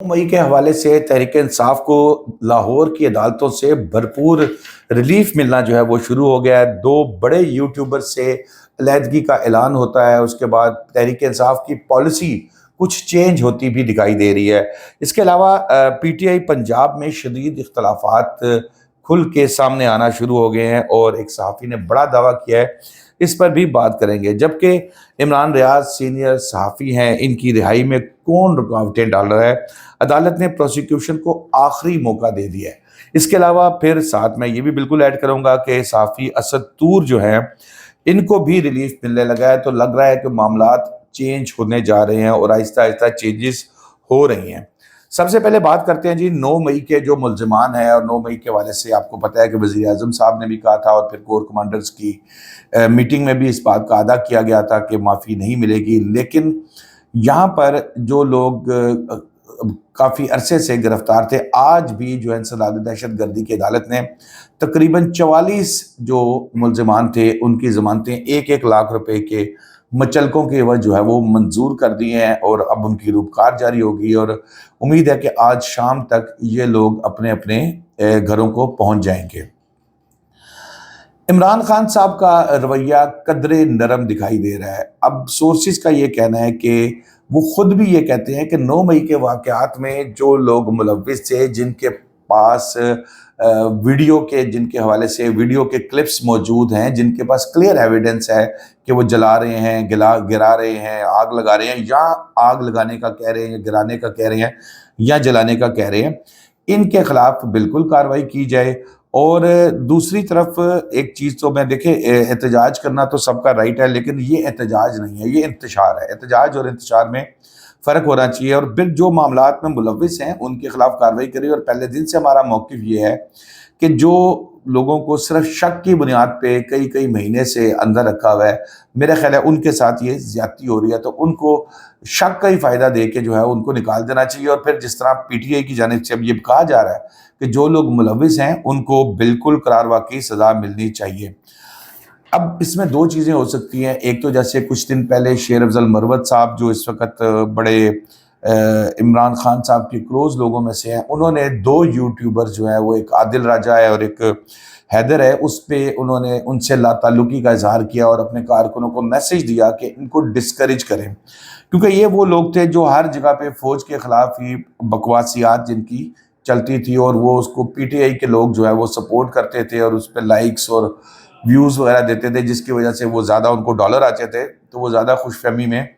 मई के हवाले से तहरीक इंसाफ को लाहौर की अदालतों से भरपूर रिलीफ मिलना जो है वो शुरू हो गया है। दो बड़े यूट्यूबर से अलहदगी का ऐलान होता है, उसके बाद तहरीक इंसाफ की पॉलिसी कुछ चेंज होती भी दिखाई दे रही है। इसके अलावा पीटीआई पंजाब में शदीद इख्तलाफात खुल के सामने आना शुरू हो गए हैं और एक सहाफ़ी ने बड़ा दावा किया है, इस पर भी बात करेंगे। जबकि इमरान रियाज सीनियर सहाफ़ी हैं, इनकी रिहाई में कौन रुकावटें डाल रहा है? अदालत ने प्रोसिक्यूशन को आखिरी मौका दे दिया है। इसके अलावा फिर साथ में ये भी बिल्कुल ऐड करूंगा कि सहाफ़ी असद तूर जो हैं, इनको भी रिलीफ मिलने लगा है। तो लग रहा है कि मामलात चेंज होने जा रहे हैं और आहिस्ता आहिस्ता चेंजेस हो रही हैं। सबसे पहले बात करते हैं जी 9 मई के जो मुल्ज़िमान हैं, और 9 मई के हवाले से आपको पता है कि वज़ीर आज़म साहब ने भी कहा था और फिर कोर कमांडर्स की मीटिंग में भी इस बात का अदा किया गया था कि माफ़ी नहीं मिलेगी। लेकिन यहाँ पर जो लोग काफ़ी अरसे से गिरफ्तार थे, आज भी जो है इंसदाद दहशत गर्दी की अदालत ने तकरीबन 44 जो मुल्ज़िमान थे उनकी ज़मानतें 1-1 लाख रुपए के मचलकों के एवज जो है वो मंजूर कर दिए हैं और अब उनकी रूपकार जारी होगी और उम्मीद है कि आज शाम तक ये लोग अपने अपने घरों को पहुंच जाएंगे। इमरान खान साहब का रवैया कदरे नरम दिखाई दे रहा है। अब सोर्सेज का ये कहना है कि वो खुद भी ये कहते हैं कि 9 मई के वाक़यात में जो लोग मुलव्विस थे, जिनके पास वीडियो के जिनके हवाले से वीडियो के क्लिप्स मौजूद हैं, जिनके पास क्लियर एविडेंस है कि वो जला रहे हैं, गिरा रहे हैं, आग लगा रहे हैं, या आग लगाने का कह रहे हैं, गिराने का कह रहे हैं, या जलाने का कह रहे हैं, इनके खिलाफ बिल्कुल कार्रवाई की जाए। और दूसरी तरफ एक चीज़ तो मैं देखें, एहतजाज करना तो सबका राइट है, लेकिन ये एहतजाज नहीं है, ये इंतशार है। एहतजाज और इंतशार में फ़र्क होना चाहिए। और फिर जो मामलात में मुलव्विस हैं उनके खिलाफ कार्रवाई करिए। और पहले दिन से हमारा मौक़िफ़ ये है कि जो लोगों को सिर्फ शक की बुनियाद पे कई कई महीने से अंदर रखा हुआ है, मेरा ख्याल है उनके साथ ये ज़्यादती हो रही है, तो उनको शक का ही फ़ायदा दे के जो है उनको निकाल देना चाहिए। और फिर जिस तरह पीटीआई की जानिब से अब ये कहा जा रहा है कि जो लोग मुलव्विस हैं उनको बिल्कुल करार वाक़ई सज़ा मिलनी चाहिए। अब इसमें दो चीज़ें हो सकती हैं। एक तो जैसे कुछ दिन पहले शेर अफजल मरवत साहब जो इस वक्त बड़े इमरान खान साहब के क्लोज लोगों में से हैं, उन्होंने दो यूट्यूबर जो है वो एक आदिल राजा है और एक हैदर है, उस पर उन्होंने उनसे लाताल्लुकी का इजहार किया और अपने कारकुनों को मैसेज दिया कि इनको डिस्करेज करें, क्योंकि ये वो लोग थे जो हर जगह पे फ़ौज के ख़िलाफ़ ही बकवासियात जिनकी चलती थी और वो उसको पीटीआई के लोग जो है वो सपोर्ट करते थे और उस पर लाइक्स और व्यूज़ वगैरह देते थे, जिसकी वजह से वो ज़्यादा उनको डॉलर आते थे, तो वो ज़्यादा खुशफहमी में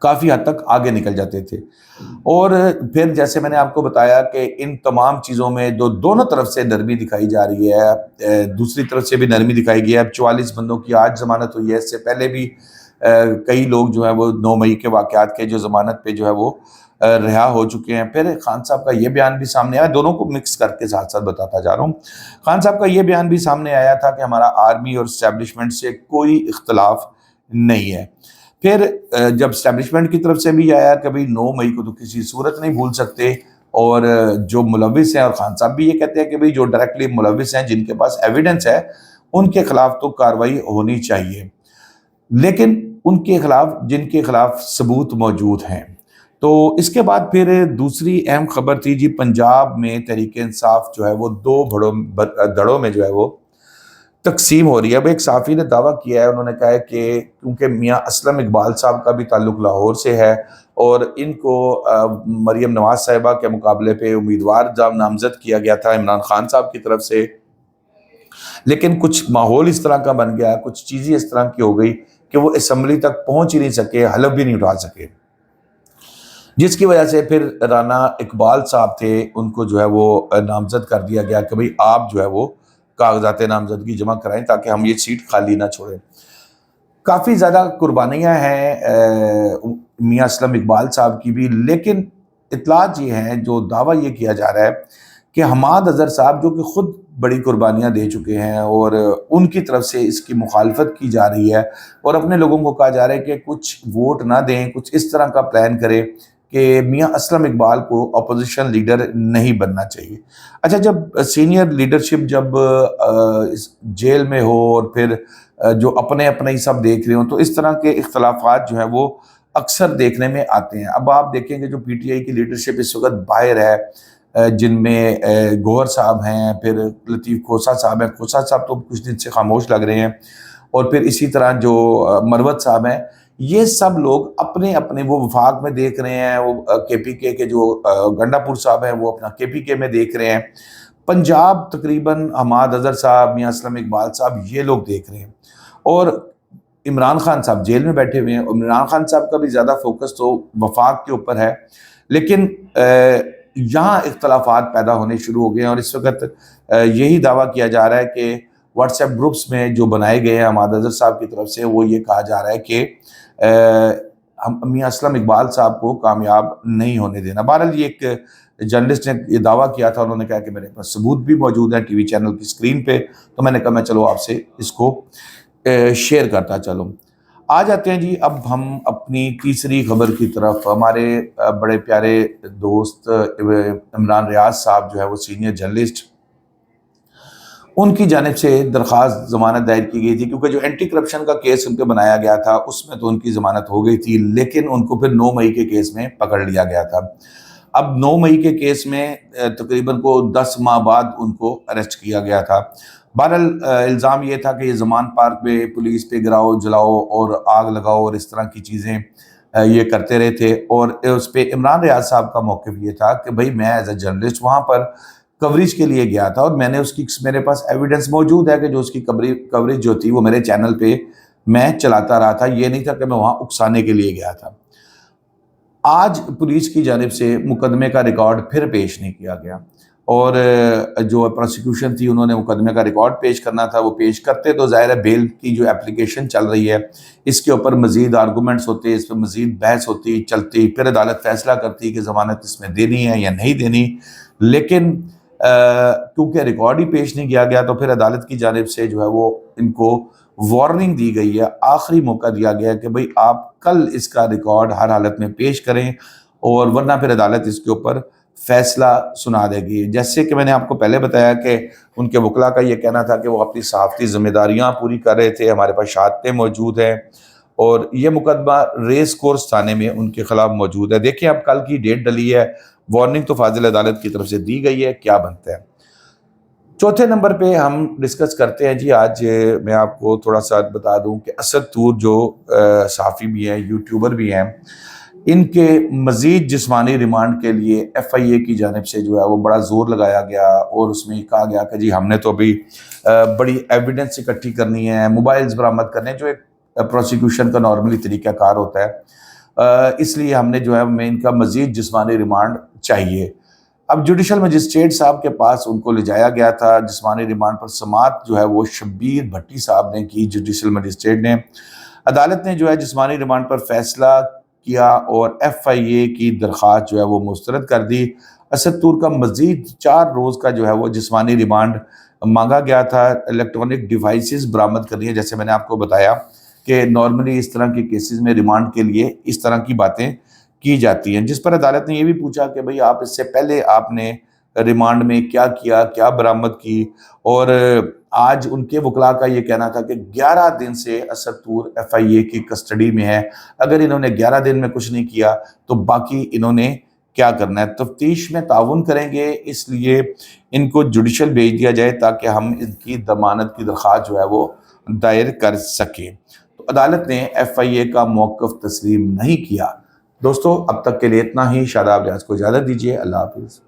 काफ़ी हद तक आगे निकल जाते थे। और फिर जैसे मैंने आपको बताया कि इन तमाम चीज़ों में जो दोनों तरफ से नरमी दिखाई जा रही है, दूसरी तरफ से भी नरमी दिखाई गई है। अब 44 बंदों की आज ज़मानत हुई है, इससे पहले भी कई लोग जो हैं वो 9 मई के वाक़यात के जो ज़मानत पे जो है वो रिहा हो चुके हैं। फिर खान साहब का ये बयान भी सामने आया, दोनों को मिक्स करके साथ साथ बताता जा रहा हूँ। खान साहब का ये बयान भी सामने आया था कि हमारा आर्मी और इस्टेब्लिशमेंट से कोई इख्तलाफ नहीं है। फिर जब इस्टेब्लिशमेंट की तरफ से भी आया कि भाई 9 मई को तो किसी सूरत नहीं भूल सकते, और जो मुलव्विस हैं, और खान साहब भी ये कहते हैं कि भाई जो डायरेक्टली मुलव्विस हैं, जिनके पास एविडेंस है, उनके खिलाफ तो कार्रवाई होनी चाहिए, लेकिन उनके खिलाफ जिनके खिलाफ सबूत मौजूद हैं। तो इसके बाद फिर दूसरी अहम खबर थी जी, पंजाब में तहरीक इंसाफ जो है वो दो धड़ों में जो है वो तकसीम हो रही है। अब एक सहाफ़ी ने दावा किया है, उन्होंने कहा है कि क्योंकि मियाँ असलम इकबाल साहब का भी ताल्लुक़ लाहौर से है और इनको मरीम नवाज़ साहिबा के मुकाबले पे उम्मीदवार जब नामज़द किया गया था इमरान खान साहब की तरफ से, लेकिन कुछ माहौल इस तरह का बन गया, कुछ चीज़ें इस तरह की हो गई कि वो असम्बली तक पहुँच ही नहीं सके, हलफ भी नहीं उठा सके, जिसकी वजह से फिर राना इकबाल साहब थे, उनको जो है वो नामज़द कर दिया गया कि भाई आप जो है वो कागजात नामजदगी जमा कराएं ताकि हम ये सीट खाली ना छोड़ें। काफ़ी ज़्यादा कुर्बानियाँ हैं मियाँ असलम इकबाल साहब की भी, लेकिन इतलात ये हैं, जो दावा ये किया जा रहा है कि हमाद अज़हर साहब जो कि ख़ुद बड़ी कुर्बानियाँ दे चुके हैं और उनकी तरफ से इसकी मुखालफत की जा रही है और अपने लोगों को कहा जा रहा है कि कुछ वोट ना दें, कुछ इस तरह का प्लान करें कि मियाँ असलम इकबाल को अपोजिशन लीडर नहीं बनना चाहिए। अच्छा, जब सीनियर लीडरशिप जब इस जेल में हो और फिर जो अपने अपने ही सब देख रहे हो, तो इस तरह के इख्तलाफात जो है वो اکثر دیکھنے میں آتے ہیں۔ اب آپ دیکھیں کہ جو پی ٹی آئی کی لیڈرشپ اس وقت باہر ہے، جن میں گوہر صاحب ہیں، پھر لطیف کھوسہ صاحب ہیں، کھوسہ صاحب تو کچھ دن سے خاموش لگ رہے ہیں، اور پھر اسی طرح جو مروت صاحب ہیں، یہ سب لوگ اپنے اپنے وہ وفاق میں دیکھ رہے ہیں، وہ کے پی کے جو گنڈا پور صاحب ہیں وہ اپنا کے پی کے میں دیکھ رہے ہیں، پنجاب تقریباً حماد اظہر صاحب، میاں اسلم اقبال صاحب یہ لوگ دیکھ رہے ہیں، اور عمران خان صاحب جیل میں بیٹھے ہوئے ہیں۔ عمران خان صاحب کا بھی زیادہ فوکس تو وفاق کے اوپر ہے، لیکن یہاں اختلافات پیدا ہونے شروع ہو گئے ہیں، اور اس وقت یہی دعویٰ کیا جا رہا ہے کہ واٹس ایپ گروپس میں جو بنائے گئے ہیں حماد اظہر صاحب کی طرف سے، وہ یہ کہا جا رہا ہے کہ میاں اسلم اقبال صاحب کو کامیاب نہیں ہونے دینا۔ بہرحال یہ ایک جرنلسٹ نے یہ دعویٰ کیا تھا، انہوں نے کہا کہ میرے پاس ثبوت بھی موجود ہیں ٹی وی چینل کی اسکرین پہ، تو میں نے کہا میں چلو آپ سے اس کو شیئر کرتا چلوں۔ آ جاتے ہیں جی اب ہم اپنی تیسری خبر کی طرف۔ ہمارے بڑے پیارے دوست عمران ریاض صاحب جو ہے وہ سینئر جرنلسٹ، ان کی جانب سے درخواست ضمانت دائر کی گئی تھی، کیونکہ جو اینٹی کرپشن کا کیس ان پہ بنایا گیا تھا اس میں تو ان کی ضمانت ہو گئی تھی، لیکن ان کو پھر 9 مئی کے کیس میں پکڑ لیا گیا تھا۔ اب 9 مئی کے کیس میں تقریباً کو 10 ماہ بعد ان کو اریسٹ کیا گیا تھا۔ بہرحال الزام یہ تھا کہ یہ زمان پارک پہ پولیس پہ گراؤ جلاؤ اور آگ لگاؤ اور اس طرح کی چیزیں یہ کرتے رہے تھے، اور اس پہ عمران ریاض صاحب کا موقف یہ تھا کہ بھائی میں ایز اے جرنلسٹ وہاں پر کوریج کے لیے گیا تھا، اور میں نے اس کی میرے پاس ایویڈنس موجود ہے کہ جو اس کی کوریج جو تھی وہ میرے چینل پہ میں چلاتا رہا تھا، یہ نہیں تھا کہ میں وہاں اکسانے کے لیے گیا تھا۔ آج پولیس کی جانب سے مقدمے کا ریکارڈ پھر پیش نہیں کیا گیا، اور جو پروسیکیوشن تھی انہوں نے مقدمے کا ریکارڈ پیش کرنا تھا، وہ پیش کرتے تو ظاہر ہے بیل کی جو اپلیکیشن چل رہی ہے اس کے اوپر مزید آرگومنٹس ہوتے، اس پہ مزید بحث ہوتی چلتی، پھر عدالت فیصلہ کرتی کہ ضمانت اس میں دینی ہے یا نہیں دینی، لیکن کیونکہ ریکارڈ ہی پیش نہیں کیا گیا تو پھر عدالت کی جانب سے جو ہے وہ ان کو وارننگ دی گئی ہے، آخری موقع دیا گیا کہ بھئی آپ کل اس کا ریکارڈ ہر حالت میں پیش کریں، اور ورنہ پھر عدالت اس کے اوپر فیصلہ سنا دے گی۔ جیسے کہ میں نے آپ کو پہلے بتایا کہ ان کے وکلاء کا یہ کہنا تھا کہ وہ اپنی صحافتی ذمہ داریاں پوری کر رہے تھے، ہمارے پاس شہادتیں موجود ہیں، اور یہ مقدمہ ریس کورس تھانے میں ان کے خلاف موجود ہے۔ دیکھیں اب کل کی ڈیٹ ڈلی ہے، وارننگ تو فاضل عدالت کی طرف سے دی گئی ہے، کیا بنتا ہے۔ چوتھے نمبر پہ ہم ڈسکس کرتے ہیں جی، آج میں آپ کو تھوڑا سا بتا دوں کہ اسد طور جو صحافی بھی ہیں، یوٹیوبر بھی ہیں، ان کے مزید جسمانی ریمانڈ کے لیے ایف آئی اے کی جانب سے جو ہے وہ بڑا زور لگایا گیا، اور اس میں کہا گیا کہ جی ہم نے تو ابھی بڑی ایویڈنس اکٹھی کرنی ہے، موبائلز برآمد کرنے، جو ایک پروسیکیوشن کا نارملی طریقہ کار ہوتا ہے، اس لیے ہم نے جو ہے ہمیں ان کا مزید جسمانی ریمانڈ چاہیے۔ اب جوڈیشل مجسٹریٹ صاحب کے پاس ان کو لے جایا گیا تھا، جسمانی ریمانڈ پر سماعت جو ہے وہ شبیر بھٹی صاحب نے کی، جوڈیشل مجسٹریٹ نے۔ عدالت نے جو ہے جسمانی ریمانڈ پر فیصلہ کیا، اور ایف آئی اے کی درخواست جو ہے وہ مسترد کر دی۔ اسد طور کا مزید 4 روز کا جو ہے وہ جسمانی ریمانڈ مانگا گیا تھا، الیکٹرانک ڈیوائسز برآمد کرنی ہے، جیسے میں نے آپ کو بتایا کہ نارملی اس طرح کے کیسز میں ریمانڈ کے لیے اس طرح کی باتیں کی جاتی ہیں، جس پر عدالت نے یہ بھی پوچھا کہ بھئی آپ اس سے پہلے آپ نے ریمانڈ میں کیا کیا، کیا برآمد کی، اور آج ان کے وکلاء کا یہ کہنا تھا کہ 11 دن سے اسد طور ایف آئی اے کی کسٹڈی میں ہے، اگر انہوں نے 11 دن میں کچھ نہیں کیا تو باقی انہوں نے کیا کرنا ہے۔ تفتیش میں تعاون کریں گے، اس لیے ان کو جوڈیشل بھیج دیا جائے تاکہ ہم ان کی ضمانت کی درخواست جو ہے وہ دائر کر سکیں۔ تو عدالت نے ایف آئی اے کا موقف تسلیم نہیں کیا۔ دوستو اب تک کے لیے اتنا ہی، شاداب ریاض کو اجازت دیجیے، اللہ حافظ۔